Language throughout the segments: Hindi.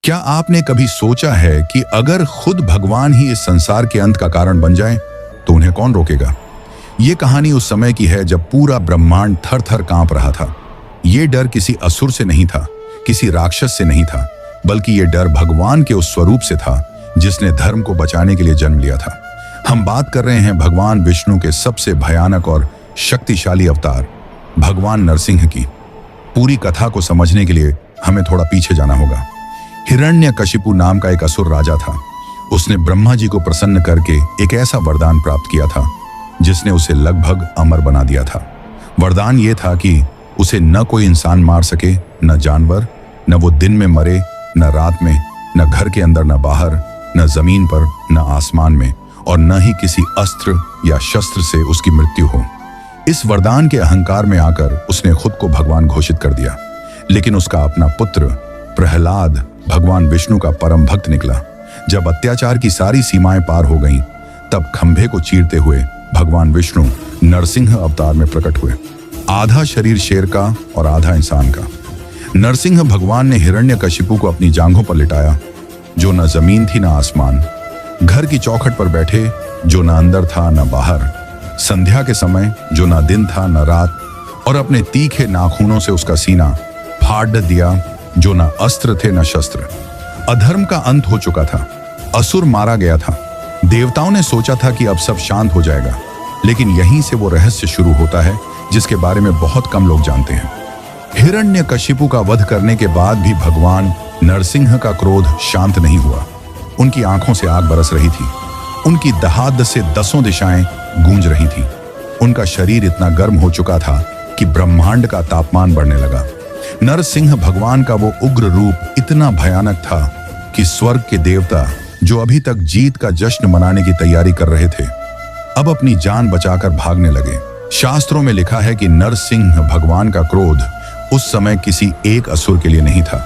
क्या आपने कभी सोचा है कि अगर खुद भगवान ही इस संसार के अंत का कारण बन जाए तो उन्हें कौन रोकेगा? ये कहानी उस समय की है जब पूरा ब्रह्मांड थर थर कांप रहा था। ये डर किसी असुर से नहीं था, किसी राक्षस से नहीं था, बल्कि ये डर भगवान के उस स्वरूप से था जिसने धर्म को बचाने के लिए जन्म लिया था। हम बात कर रहे हैं भगवान विष्णु के सबसे भयानक और शक्तिशाली अवतार भगवान नरसिंह की। पूरी कथा को समझने के लिए हमें थोड़ा पीछे जाना होगा। हिरण्यकशिपु नाम का एक असुर राजा था। उसने ब्रह्मा जी को प्रसन्न करके एक ऐसा वरदान प्राप्त किया था जिसने उसे लगभग अमर बना दिया था। वरदान ये था कि उसे न कोई इंसान मार सके, न जानवर, न वो दिन में मरे, न रात में, न घर के अंदर, न बाहर, न जमीन पर, न आसमान में, और न ही किसी अस्त्र या शस्त्र से उसकी मृत्यु हो। इस वरदान के अहंकार में आकर उसने खुद को भगवान घोषित कर दिया। लेकिन उसका अपना पुत्र प्रहलाद भगवान विष्णु का परम भक्त निकला। जब अत्याचार की सारी सीमाएं पार हो गईं, तब खंभे को चीरते हुए भगवान विष्णु नरसिंह अवतार में प्रकट हुए। आधा शरीर शेर का और आधा इंसान का। नरसिंह भगवान ने हिरण्यकशिपु को अपनी जांघों पर लिटाया, जो न जमीन थी न आसमान। घर की चौखट पर बैठे, जो न अंदर था न बाहर। संध्या के समय, जो न दिन था न रात, और अपने तीखे नाखूनों से उसका सीना फाड़ दिया, जो न अस्त्र थे न शस्त्र। अधर्म का अंत हो चुका था, असुर मारा गया था। देवताओं ने सोचा था कि अब सब शांत हो जाएगा, लेकिन यहीं से वो रहस्य शुरू होता है जिसके बारे में बहुत कम लोग जानते हैं। हिरण्यकशिपु का वध करने के बाद भी भगवान नरसिंह का क्रोध शांत नहीं हुआ। उनकी आंखों से आग बरस रही थी, उनकी दहाड़ से 10 दिशाएं गूंज रही थी। उनका शरीर इतना गर्म हो चुका था कि ब्रह्मांड का तापमान बढ़ने लगा। नरसिंह भगवान का वो उग्र रूप इतना भयानक था कि स्वर्ग के देवता, जो अभी तक जीत का जश्न मनाने की तैयारी कर रहे थे, अब अपनी जान बचाकर भागने लगे। शास्त्रों में लिखा है कि नरसिंह भगवान का क्रोध उस समय किसी एक असुर के लिए नहीं था,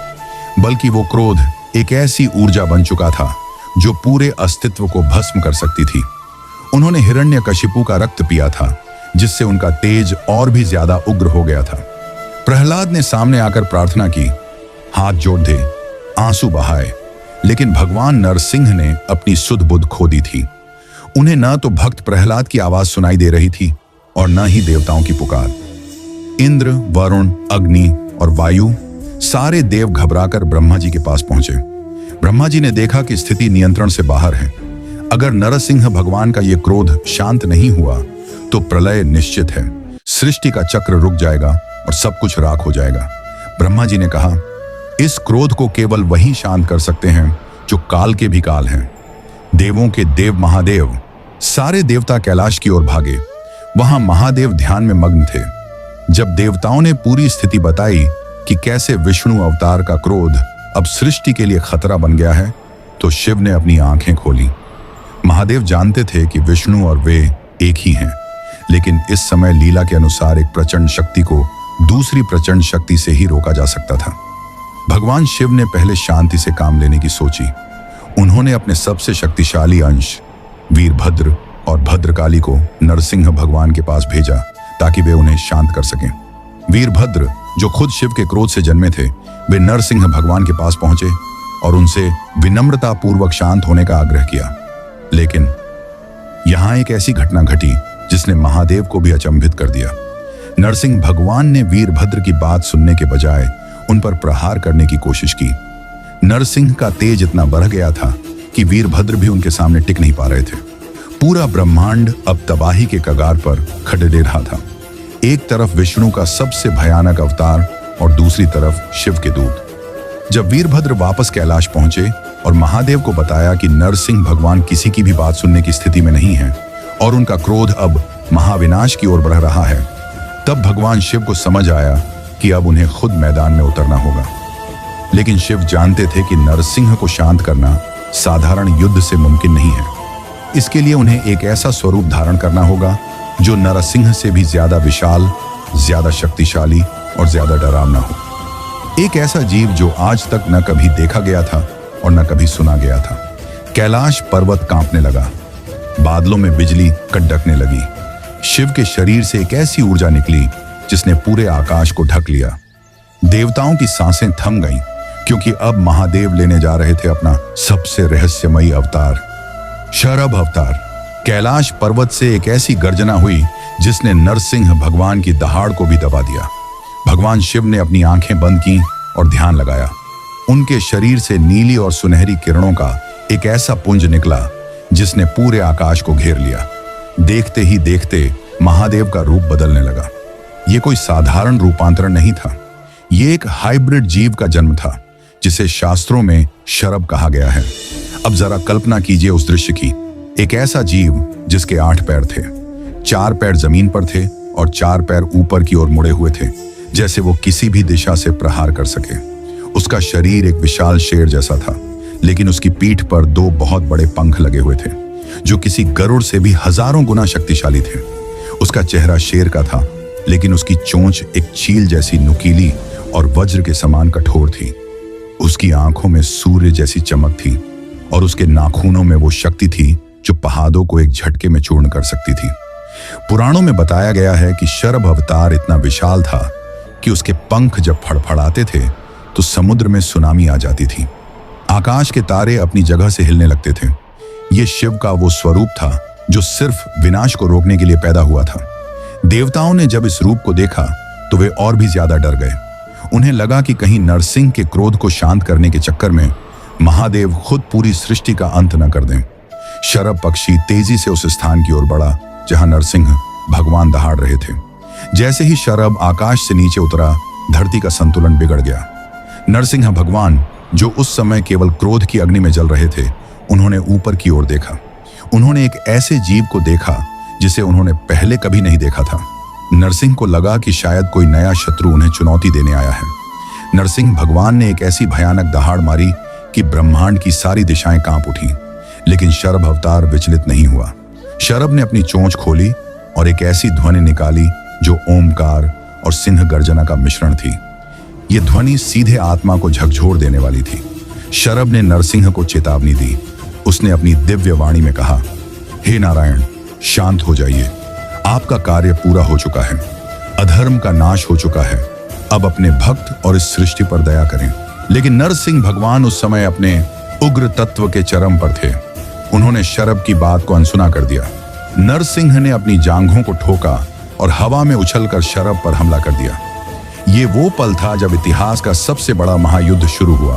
बल्कि वो क्रोध एक ऐसी ऊर्जा बन चुका था जो पूरे अस्तित्व को भस्म कर सकती थी। उन्होंने हिरण्यकशिपु का रक्त पिया था, जिससे उनका तेज और भी ज्यादा उग्र हो गया था। प्रहलाद ने सामने आकर प्रार्थना की, हाथ जोड़ दे, आंसू बहाए, लेकिन भगवान नरसिंह ने अपनी सुध बुध खो दी थी। उन्हें न तो भक्त प्रहलाद की आवाज सुनाई दे रही थी और न ही देवताओं की पुकार। इंद्र, वरुण, अग्नि और वायु सारे देव घबराकर ब्रह्मा जी के पास पहुंचे। ब्रह्मा जी ने देखा कि स्थिति नियंत्रण से बाहर है। अगर नरसिंह भगवान का यह क्रोध शांत नहीं हुआ तो प्रलय निश्चित है। सृष्टि का चक्र रुक जाएगा और सब कुछ राख हो जाएगा। ब्रह्मा जी ने कहा, इस क्रोध को केवल वही शांत कर सकते हैं जो काल के भी काल हैं। देवों के देव महादेव। सारे देवता कैलाश की ओर भागे। वहां महादेव ध्यान में मग्न थे। जब देवताओं ने पूरी स्थिति बताई कि कैसे विष्णु अवतार का क्रोध अब सृष्टि के लिए खतरा बन गया है, तो शिव ने अपनी आंखें खोली। महादेव जानते थे कि विष्णु और वे एक ही हैं, लेकिन इस समय लीला के अनुसार एक प्रचंड शक्ति को दूसरी प्रचंड शक्ति से ही रोका जा सकता था। भगवान शिव ने पहले शांति से काम लेने की सोची। उन्होंने अपने सबसे शक्तिशाली अंश वीरभद्र और भद्रकाली को नरसिंह भगवान के पास भेजा ताकि वे उन्हें शांत कर सकें। वीरभद्र, जो खुद शिव के क्रोध से जन्मे थे, वे नरसिंह भगवान के पास पहुंचे और उनसे विनम्रता पूर्वक शांत होने का आग्रह किया। लेकिन यहां एक ऐसी घटना घटी जिसने महादेव को भी अचंभित कर दिया। नरसिंह भगवान ने वीरभद्र की बात सुनने के बजाय उन पर प्रहार करने की कोशिश की। नरसिंह का तेज इतना बढ़ गया था कि वीरभद्र भी उनके सामने टिक नहीं पा रहे थे। पूरा ब्रह्मांड अब तबाही के कगार पर खड़े रहा था। एक तरफ विष्णु का सबसे भयानक अवतार और दूसरी तरफ शिव के दूत। जब वीरभद्र वापस कैलाश पहुंचे और महादेव को बताया कि नरसिंह भगवान किसी की भी बात सुनने की स्थिति में नहीं है और उनका क्रोध अब महाविनाश की ओर बढ़ रहा है, तब भगवान शिव को समझ आया कि अब उन्हें खुद मैदान में उतरना होगा। लेकिन शिव जानते थे कि नरसिंह को शांत करना साधारण युद्ध से मुमकिन नहीं है। इसके लिए उन्हें एक ऐसा स्वरूप धारण करना होगा जो नरसिंह से भी ज्यादा विशाल, ज्यादा शक्तिशाली और ज्यादा डरावना हो। एक ऐसा जीव जो आज तक न कभी देखा गया था और न कभी सुना गया था। कैलाश पर्वत कांपने लगा, बादलों में बिजली कड़कने लगी। शिव के शरीर से एक ऐसी ऊर्जा निकली जिसने पूरे आकाश को ढक लिया। देवताओं की सांसें थम गईं, क्योंकि अब महादेव लेने जा रहे थे अपना सबसे रहस्यमयी अवतार, शरभ अवतार। कैलाश पर्वत से एक ऐसी गर्जना हुई जिसने नरसिंह भगवान की दहाड़ को भी दबा दिया। भगवान शिव ने अपनी आंखें बंद की और ध्यान लगाया। उनके शरीर से नीली और सुनहरी किरणों का एक ऐसा पुंज निकला जिसने पूरे आकाश को घेर लिया। देखते ही देखते महादेव का रूप बदलने लगा। यह कोई साधारण रूपांतरण नहीं था, यह एक हाइब्रिड जीव का जन्म था जिसे शास्त्रों में शरभ कहा गया है। अब जरा कल्पना कीजिए उस दृश्य की। एक ऐसा जीव जिसके 8 पैर थे, 4 पैर जमीन पर थे और 4 पैर ऊपर की ओर मुड़े हुए थे, जैसे वो किसी भी दिशा से प्रहार कर सके। उसका शरीर एक विशाल शेर जैसा था, लेकिन उसकी पीठ पर 2 बहुत बड़े पंख लगे हुए थे जो किसी गरुड़ से भी हजारों गुना शक्तिशाली थे। उसका चेहरा शेर का था, लेकिन उसकी चोंच एक चील जैसी नुकीली और वज्र के समान कठोर थी। उसकी आंखों में सूर्य जैसी चमक थी और उसके नाखूनों में वो शक्ति थी जो पहाड़ों को एक झटके में चूर्ण कर सकती थी। पुराणों में बताया गया है कि शरभ अवतार इतना विशाल था कि उसके पंख जब फड़फड़ाते थे तो समुद्र में सुनामी आ जाती थी। आकाश के तारे अपनी जगह से हिलने लगते थे। ये शिव का वो स्वरूप था जो सिर्फ विनाश को रोकने के लिए पैदा हुआ था। देवताओं ने जब इस रूप को देखा तो वे और भी ज्यादा डर गए। उन्हें लगा कि कहीं नरसिंह के क्रोध को शांत करने के चक्कर में महादेव खुद पूरी सृष्टि का अंत न कर दें। शरभ पक्षी तेजी से उस स्थान की ओर बढ़ा जहां नरसिंह भगवान दहाड़ रहे थे। जैसे ही शरभ आकाश से नीचे उतरा, धरती का संतुलन बिगड़ गया। नरसिंह भगवान, जो उस समय केवल क्रोध की अग्नि में जल रहे थे, उन्होंने ऊपर की ओर देखा। उन्होंने एक ऐसे जीव को देखा जिसे उन्होंने पहले कभी नहीं देखा था। नरसिंह को लगा कि शायद कोई नया शत्रु उन्हें चुनौती देने आया है। नरसिंह भगवान ने एक ऐसी भयानक दहाड़ मारी कि ब्रह्मांड की सारी दिशाएं कांप उठी, लेकिन शरभ अवतार विचलित नहीं हुआ। शरभ ने अपनी चोंच खोली और एक ऐसी ध्वनि निकाली जो ओमकार और सिंह गर्जना का मिश्रण थी। यह ध्वनि सीधे आत्मा को झकझोर देने वाली थी। शरभ ने नरसिंह को चेतावनी दी। उसने अपनी दिव्य वाणी में कहा, हे नारायण, शांत हो जाइए। आपका कार्य पूरा हो चुका है। अधर्म का नाश हो चुका है। अब अपने भक्त और इस सृष्टि पर दया करें। लेकिन नरसिंह भगवान उस समय अपने उग्र तत्व के चरम पर थे। उन्होंने शरभ की बात को अनसुना कर दिया। नरसिंह ने अपनी जांघों को ठोका और हवा में उछलकर शरभ पर हमला कर दिया। ये वो पल था जब इतिहास का सबसे बड़ा महायुद्ध शुरू हुआ।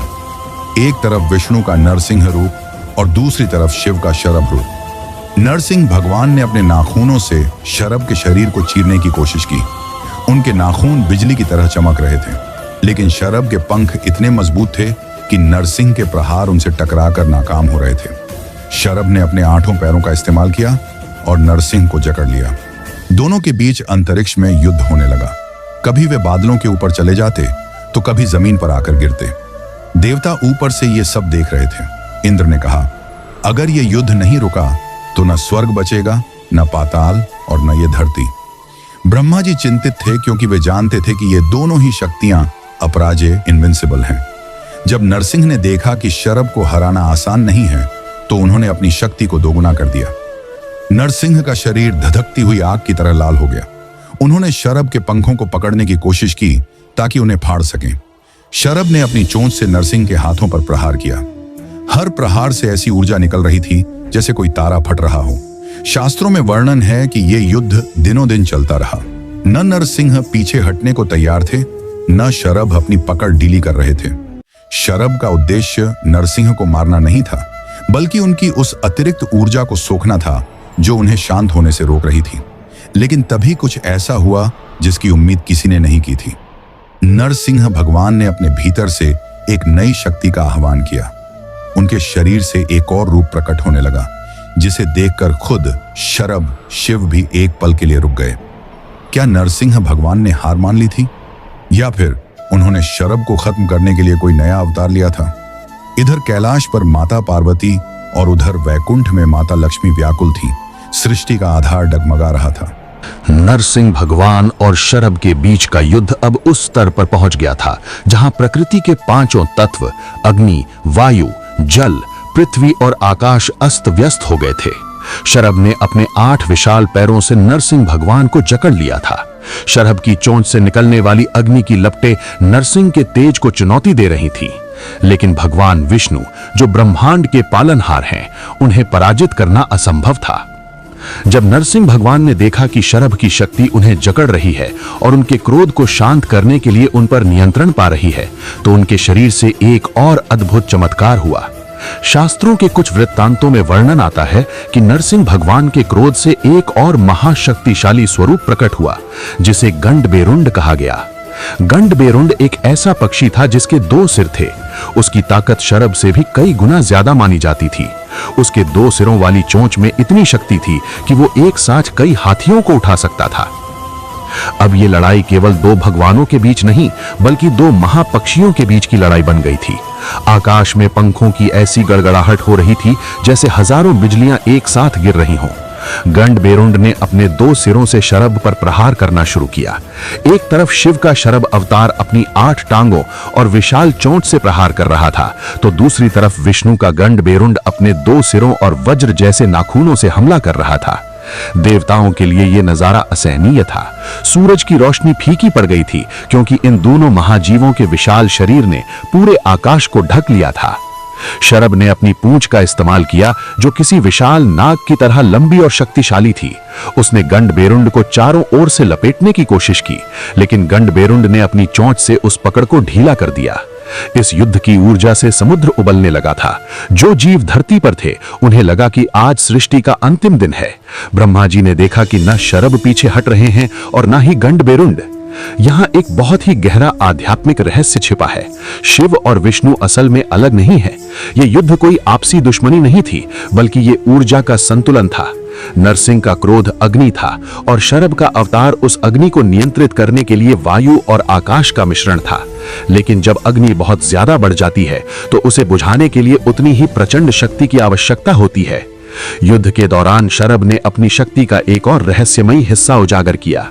एक तरफ विष्णु का नरसिंह रूप और दूसरी तरफ शिव का शरभ रूप। नरसिंह भगवान ने अपने नाखूनों से शरभ के शरीर को चीरने की कोशिश की। उनके नाखून बिजली की तरह चमक रहे थे, लेकिन शरभ के पंख इतने मजबूत थे कि नरसिंह के प्रहार उनसे टकराकर नाकाम हो रहे थे। शरभ ने अपने 8 पैरों का इस्तेमाल किया और नरसिंह को जकड़ लिया। दोनों के बीच अंतरिक्ष में युद्ध होने लगा। कभी वे बादलों के ऊपर चले जाते तो कभी जमीन पर आकर गिरते। देवता ऊपर से ये सब देख रहे थे। इंद्र ने कहा, अगर ये युद्ध नहीं रुका तो न स्वर्ग बचेगा, न पाताल और न ये धरती। ब्रह्मा जी चिंतित थे क्योंकि वे जानते थे कि ये दोनों ही शक्तियां अपराजेय, इनविंसिबल हैं। जब नरसिंह ने देखा कि शरभ को हराना आसान नहीं है तो उन्होंने अपनी शक्ति को दोगुना कर दिया। नरसिंह का शरीर धधकती हुई आग की तरह लाल हो गया। उन्होंने शरभ के पंखों को पकड़ने की कोशिश की ताकि उन्हें फाड़ सकें। शरभ ने अपनी चोंच से नरसिंह के हाथों पर प्रहार किया। हर प्रहार से ऐसी ऊर्जा निकल रही थी जैसे कोई तारा फट रहा हो। शास्त्रों में वर्णन है कि यह युद्ध दिनों दिन चलता रहा। न नरसिंह पीछे हटने को तैयार थे, न शरभ अपनी पकड़ ढीली कर रहे थे। शरभ का उद्देश्य नरसिंह को मारना नहीं था, बल्कि उनकी उस अतिरिक्त ऊर्जा को सोखना था जो उन्हें शांत होने से रोक रही थी। लेकिन तभी कुछ ऐसा हुआ जिसकी उम्मीद किसी ने नहीं की थी। नरसिंह भगवान ने अपने भीतर से एक नई शक्ति का आह्वान किया। उनके शरीर से एक और रूप प्रकट होने लगा, जिसे देखकर खुद शरभ, शिव भी एक पल के लिए रुक गए। क्या नरसिंह भगवान ने हार मान ली थी, या फिर उन्होंने शरभ को खत्म करने के लिए कोई नया अवतार लिया था? इधर कैलाश पर माता पार्वती और उधर वैकुंठ में माता लक्ष्मी व्याकुल थी। सृष्टि का आधार डगमगा रहा था। नरसिंह भगवान और शरभ के बीच का युद्ध अब उस स्तर पर पहुंच गया था जहां प्रकृति के 5 तत्व अग्नि, वायु, जल, पृथ्वी और आकाश अस्त व्यस्त हो गए थे। शरभ ने अपने 8 विशाल पैरों से नरसिंह भगवान को जकड़ लिया था। शरभ की चोंच से निकलने वाली अग्नि की लपटें नरसिंह के तेज को चुनौती दे रही थी। लेकिन भगवान विष्णु, जो ब्रह्मांड के पालनहार हैं, उन्हें पराजित करना असंभव था। जब नरसिंह भगवान ने देखा कि शरभ की शक्ति उन्हें जकड़ रही है और उनके क्रोध को शांत करने के लिए उन पर नियंत्रण पा रही है, तो उनके शरीर से एक और अद्भुत चमत्कार हुआ। शास्त्रों के कुछ वृत्तांतों में वर्णन आता है कि नरसिंह भगवान के क्रोध से एक और महाशक्तिशाली स्वरूप प्रकट हुआ, जिसे गंडबेरुंड कहा गया। गंडबेरुंड एक ऐसा पक्षी था जिसके 2 सिर थे। उसकी ताकत शरभ से भी कई गुना ज्यादा मानी जाती थी। उसके 2 सिरों वाली चोंच में इतनी शक्ति थी कि वो एक साथ कई हाथियों को उठा सकता था। अब ये लड़ाई केवल 2 भगवानों के बीच नहीं, बल्कि 2 महापक्षियों के बीच की लड़ाई बन गई थी। आकाश में पंखों की ऐसी गड़गड़ाहट हो रही थी जैसे हजारों बिजलियां एक साथ गिर रही हों। गंडबेरुंड ने अपने 2 सिरों से शरभ पर प्रहार करना शुरू किया। एक तरफ शिव का शरभ अवतार अपनी 8 टांगों और विशाल चोंच से प्रहार कर रहा था, तो दूसरी तरफ विष्णु का गंडबेरुंड अपने 2 सिरों और वज्र जैसे नाखूनों से हमला कर रहा था। देवताओं के लिए यह नजारा असहनीय था। सूरज की रोशनी फीकी पड़ गई थी, क्योंकि इन दोनों महाजीवों के विशाल शरीर ने पूरे आकाश को ढक लिया था। शरभ ने अपनी पूंछ का इस्तेमाल किया, जो किसी विशाल नाग की तरह लंबी और शक्तिशाली थी। उसने गंडबेरुंड को चारों ओर से लपेटने की कोशिश की, लेकिन गंडबेरुंड ने अपनी चोंच से उस पकड़ को ढीला कर दिया। इस युद्ध की ऊर्जा से समुद्र उबलने लगा था। जो जीव धरती पर थे, उन्हें लगा कि आज सृष्टि का अंतिम दिन है। ब्रह्मा जी ने देखा कि न शरभ पीछे हट रहे हैं और न ही गंडबेरुंड। यहाँ एक बहुत ही गहरा आध्यात्मिक रहस्य छिपा है। शिव और विष्णु असल में अलग नहीं है। ये युद्ध कोई आपसी दुश्मनी नहीं थी, बल्कि ये ऊर्जा का संतुलन था। नरसिंह का क्रोध अग्नि था और शरभ का अवतार उस अग्नि को नियंत्रित करने के लिए वायु और आकाश का मिश्रण था। लेकिन जब अग्नि बहुत ज्यादा बढ़ जाती है, तो उसे बुझाने के लिए उतनी ही प्रचंड शक्ति की आवश्यकता होती है। युद्ध के दौरान शरभ ने अपनी शक्ति का एक और रहस्यमयी हिस्सा उजागर किया।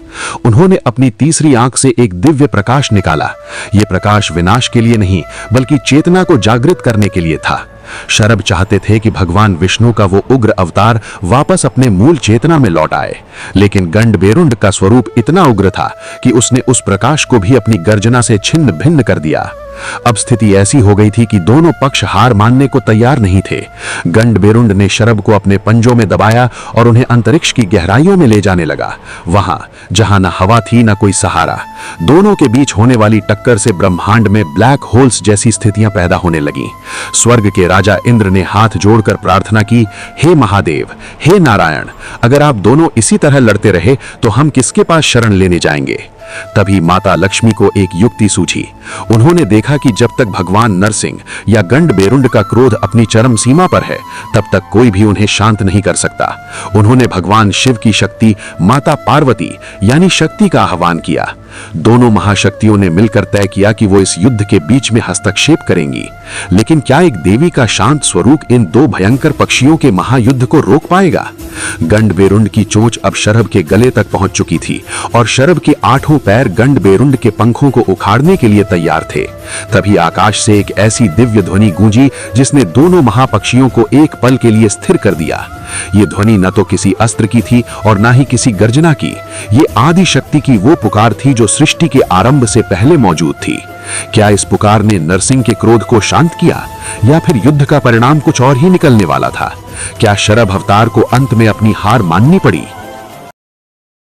उन्होंने अपनी तीसरी आंख से एक दिव्य प्रकाश निकाला। यह प्रकाश विनाश के लिए नहीं, बल्कि चेतना को जागृत करने के लिए था। शरभ चाहते थे कि भगवान विष्णु का वो उग्र अवतार वापस अपने मूल चेतना में लौट आए, लेकिन गंडबेरुंड का स्वरूप इतना उग्र था कि उसने उस प्रकाश को भी अपनी गर्जना से छिन्न भिन्न कर दिया। अब स्थिति ऐसी हो गई थी कि दोनों पक्ष हार मानने को तैयार नहीं थे। गंडबेरुंड ने शरभ को अपने पंजों में दबाया और उन्हें अंतरिक्ष की गहराइयों में ले जाने लगा, वहां जहां न हवा थी न कोई सहारा। दोनों के बीच होने वाली टक्कर से ब्रह्मांड में ब्लैक होल्स जैसी स्थितियां पैदा होने लगीं। स्वर्ग के राजा इंद्र ने हाथ जोड़कर प्रार्थना की, हे महादेव, हे नारायण, अगर आप दोनों इसी तरह लड़ते रहे तो हम किसके पास शरण लेने जाएंगे। तभी माता लक्ष्मी को एक युक्ति सूझी। उन्होंने देखा कि जब तक भगवान नरसिंह या गंडबेरुंड का क्रोध अपनी चरम सीमा पर है, तब तक कोई भी उन्हें शांत नहीं कर सकता। उन्होंने भगवान शिव की शक्ति माता पार्वती यानी शक्ति का आह्वान किया। दोनों महाशक्तियों ने मिलकर तय किया कि वो इस युद्ध के बीच में हस्तक्षेप करेंगी। लेकिन क्या एक देवी का शांत स्वरूप इन 2 भयंकर पक्षियों के महायुद्ध को रोक पाएगा? गंडबेरुंड की चोंच अब शरभ के गले तक पहुंच चुकी थी और शरभ के 8 पैर गंडबेरुंड के पंखों को उखाड़ने के लिए तैयार थे। तभी आकाश से एक ऐसी दिव्य ध्वनि गूंजी जिसने दोनों महापक्षियों को एक पल के लिए स्थिर कर दिया। ये ध्वनि न तो किसी अस्त्र की थी और न ही किसी गर्जना की। ये आदि शक्ति की वो पुकार थी जो सृष्टि के आरंभ से पहले मौजूद थी। क्या इस पुकार ने नरसिंह के क्रोध को शांत किया, या फिर युद्ध का परिणाम कुछ और ही निकलने वाला था? क्या शरभ अवतार को अंत में अपनी हार माननी पड़ी?